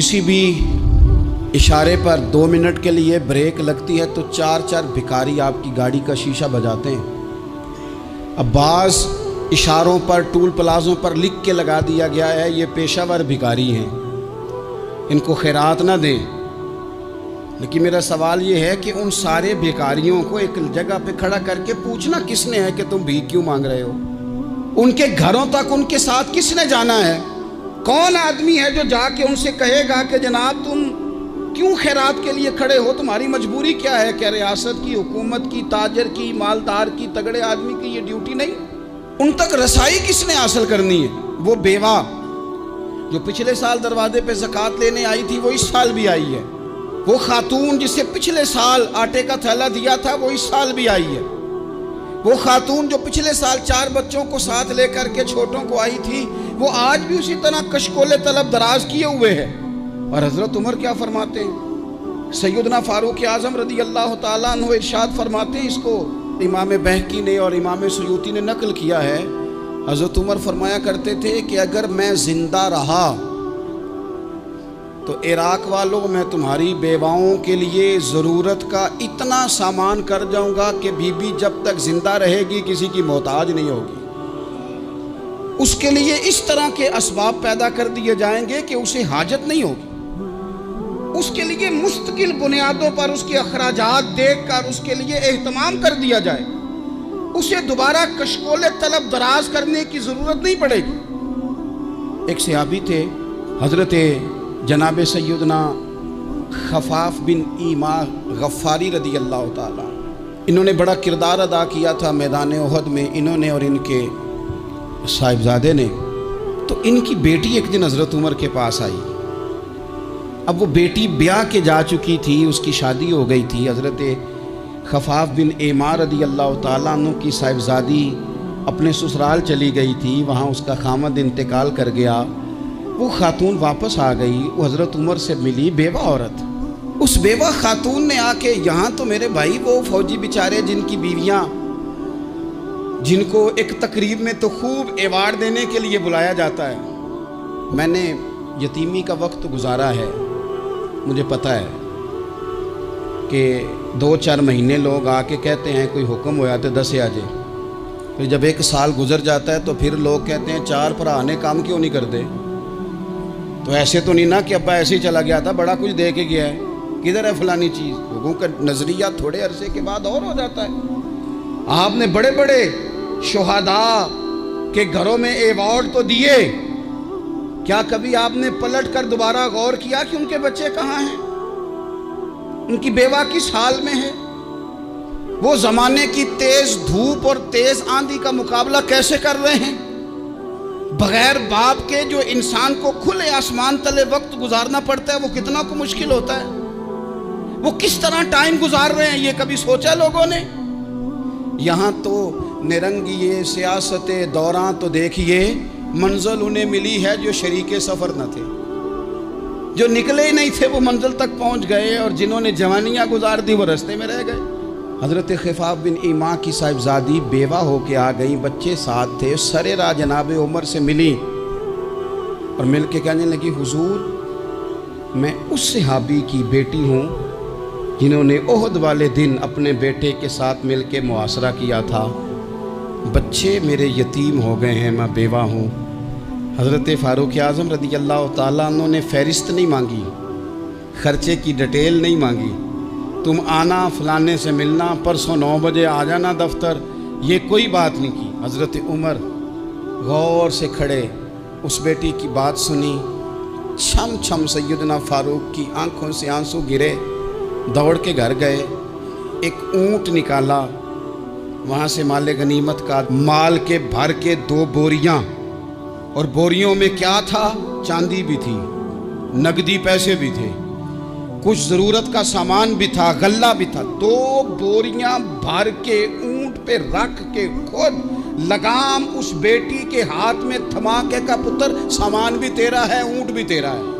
किसी भी इशारे पर 2 मिनट के लिए ब्रेक लगती है तो 4 भिखारी आपकी गाड़ी का शीशा बजाते हैं। अब बाज़ इशारों पर, टूल प्लाज़ों पर लिख के लगा दिया गया है ये पेशावर भिखारी हैं, इनको खैरात ना दें। लेकिन मेरा सवाल ये है कि उन सारे भिखारियों को एक जगह पे खड़ा करके पूछना किसने है कि तुम भीख क्यों मांग रहे हो? उनके घरों तक उनके साथ किसने जाना है? कौन आदमी है जो जाके उनसे कहेगा कि जनाब तुम क्यों खैरात के लिए खड़े हो, तुम्हारी मजबूरी क्या है? क्या रियासत की, हुकूमत की, ताजर की, मालदार की, तगड़े आदमी की ये ड्यूटी नहीं? उन तक रसाई किसने हासिल करनी है? वो बेवा जो पिछले साल दरवाजे पे ज़कात लेने आई थी वो इस साल भी आई है। वो खातून जिसे पिछले साल आटे का थैला दिया था वो इस साल भी आई है। वो खातून जो पिछले साल 4 बच्चों को साथ लेकर के छोटों को आई थी वो आज भी उसी तरह कशकोले तलब दराज किए हुए है। और हज़रत उमर क्या फरमाते हैं? सैयदना फारूक आज़म रज़ी अल्लाह ताला अन्हु इरशाद फरमाते हैं, इसको इमाम बहकी ने और इमाम सुयूती ने नकल किया है। हज़रत उमर फरमाया करते थे कि अगर मैं ज़िंदा रहा तो इराक वालों मैं तुम्हारी बेवाओं के लिए ज़रूरत का इतना सामान कर जाऊंगा कि बीबी जब तक ज़िंदा रहेगी किसी की मोहताज नहीं होगी। उसके लिए इस तरह के असबाब पैदा कर दिए जाएंगे कि उसे हाजत नहीं होगी। उसके लिए मुस्तकिल बुनियादों पर उसके अखराजात देख कर उसके लिए एहतमाम कर दिया जाए। उसे दोबारा कशकोले तलब दराज करने की ज़रूरत नहीं पड़ेगी। एक सहाबी थे हज़रत जनाब सैयदना खफाफ बिन ईमा गफ़ारी रदी अल्लाह ताला। इन्होंने बड़ा किरदार अदा किया था मैदान उहद में, इन्होंने और इनके साहिबजादे ने। तो इनकी बेटी एक दिन हज़रत उमर के पास आई। अब वो बेटी ब्याह के जा चुकी थी, उसकी शादी हो गई थी। हज़रत खफाफ बिन ईमा रदी अल्लाह ताला अन्हु की साहिबजादी अपने ससुराल चली गई थी, वहाँ उसका खामद इंतकाल कर गया। वो खातून वापस आ गई, वो हज़रत उमर से मिली, बेवा औरत। उस बेवा खातून ने आके, यहाँ तो मेरे भाई वो फौजी बेचारे जिनकी बीवियाँ, जिनको एक तकरीब में तो खूब एवार्ड देने के लिए बुलाया जाता है। मैंने यतीमी का वक्त गुजारा है, मुझे पता है कि 2-4 महीने लोग आके कहते हैं कोई हुक्म होया तो 10 आ जाए। फिर जब 1 साल गुजर जाता है तो फिर लोग कहते हैं 4 भरा ने काम क्यों नहीं करते। तो ऐसे तो नहीं ना कि अब्बा ऐसे ही चला गया था, बड़ा कुछ दे के गया है, किधर है फलानी चीज़। लोगों का नज़रिया थोड़े अरसे के बाद और हो जाता है। आपने बड़े बड़े शुहदा के घरों में एवार्ड तो दिए, क्या कभी आपने पलट कर दोबारा गौर किया कि उनके बच्चे कहाँ हैं, उनकी बेवा किस हाल में है? वो ज़माने की तेज़ धूप और तेज़ आंधी का मुकाबला कैसे कर रहे हैं? बगैर बाप के जो इंसान को खुले आसमान तले वक्त गुजारना पड़ता है वो कितना को मुश्किल होता है। वो किस तरह टाइम गुजार रहे हैं ये कभी सोचा लोगों ने? यहाँ तो निरंगी सियासत दौरान तो देखिए मंजिल उन्हें मिली है जो शरीके सफ़र न थे, जो निकले ही नहीं थे वो मंजिल तक पहुँच गए, और जिन्होंने जवानियाँ गुजार दी वो रास्ते में रह गए। हज़रत खफाफ बिन ईमा की साहिबजादी बेवा होके आ गई, बच्चे साथ थे। सरेरा जनाब उमर से मिली और मिल के कहने लगी, हुजूर मैं उस सहाबी की बेटी हूँ जिन्होंने ओहद वाले दिन अपने बेटे के साथ मिल के मुआसरा किया था। बच्चे मेरे यतीम हो गए हैं, मैं बेवा हूँ। हज़रत फारूक आज़म रज़ी अल्लाह ताला अन्हु ने फ़हरिस्त नहीं मांगी, ख़र्चे की डिटेल नहीं मांगी, तुम आना फलाने से मिलना, परसों 9 बजे आ जाना दफ्तर, ये कोई बात नहीं की। हज़रत उमर गौर से खड़े उस बेटी की बात सुनी। छम छम सैयदना फारूक की आंखों से आंसू गिरे, दौड़ के घर गए, एक ऊँट निकाला, वहाँ से माले गनीमत का माल के भर के 2 बोरियाँ, और बोरियों में क्या था? चांदी भी थी, नकदी पैसे भी थे, कुछ ज़रूरत का सामान भी था, गल्ला भी था। 2 बोरियां भर के ऊंट पे रख के खुद लगाम उस बेटी के हाथ में थमा के का पुत्र सामान भी तेरा है, ऊंट भी तेरा है।